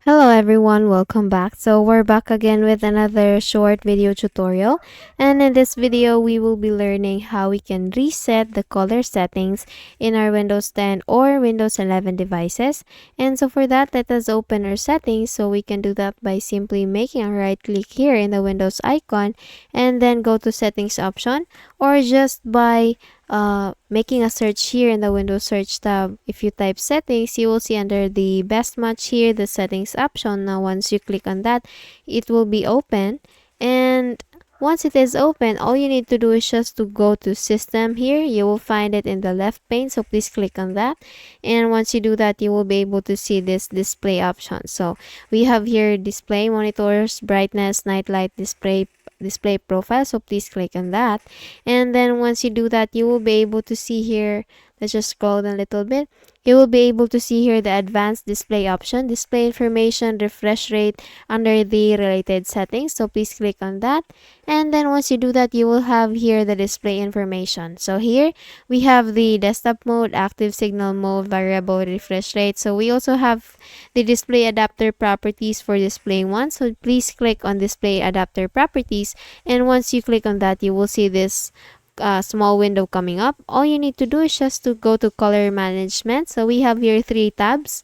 Hello everyone, welcome back. So we're back again with another short video tutorial, and in this video we will be learning how we can reset the color settings in our Windows 10 or Windows 11 devices. And so for that, let us open our settings. So we can do that by simply making a right click here in the Windows icon and then go to settings option, or just by making a search here in the Windows search tab. If you type settings, you will see under the best match here the settings option. Now once you click on that, it will be open, and once it is open, all you need to do is just to go to system here. You will find it in the left pane, so please click on that. And once you do that, you will be able to see this display option. So we have here display monitors, brightness, night light, display profile, so please click on that. And then once you do that, you will be able to see here, let's just scroll down a little bit. You will be able to see here the advanced display option, display information, refresh rate under the related settings, so please click on that. And then once you do that, you will have here the display information. So here we have the desktop mode, active signal mode, variable refresh rate. So we also have the display adapter properties for displaying one, so please click on display adapter properties. And once you click on that, you will see this small window coming up. All you need to do is just to go to color management. So we have here three tabs: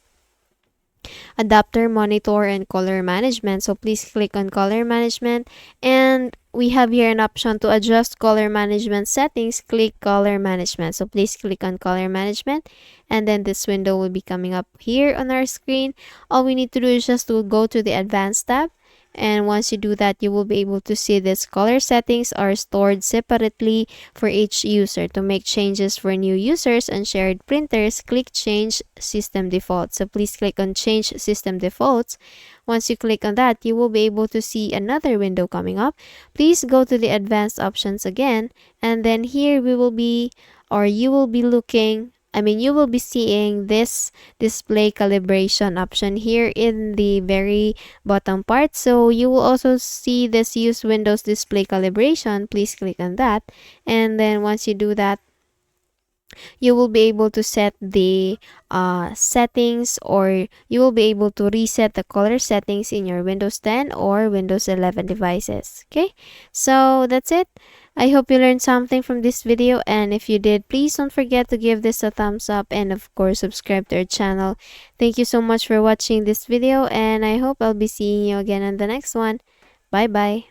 adapter, monitor, and color management. So please click on color management, and we have here an option to adjust color management settings. Click color management, so please click on color management, and then this window will be coming up here on our screen. All we need to do is just to go to the advanced tab, and once you do that, you will be able to see this color settings are stored separately for each user. To make changes for new users and shared printers, click change system defaults. So please click on change system defaults. Once you click on that, you will be able to see another window coming up. Please go to the advanced options again, and then here we will be, or you will be looking, you will be seeing this display calibration option here in the very bottom part. So you will also see this use Windows display calibration. Please click on that. And then once you do that, you will be able to set the settings, or you will be able to reset the color settings in your Windows 10 or Windows 11 devices. Okay, so that's it. I hope you learned something from this video, and if you did, please don't forget to give this a thumbs up, and of course subscribe to our channel. Thank you so much for watching this video, and I hope I'll be seeing you again on the next one. Bye bye.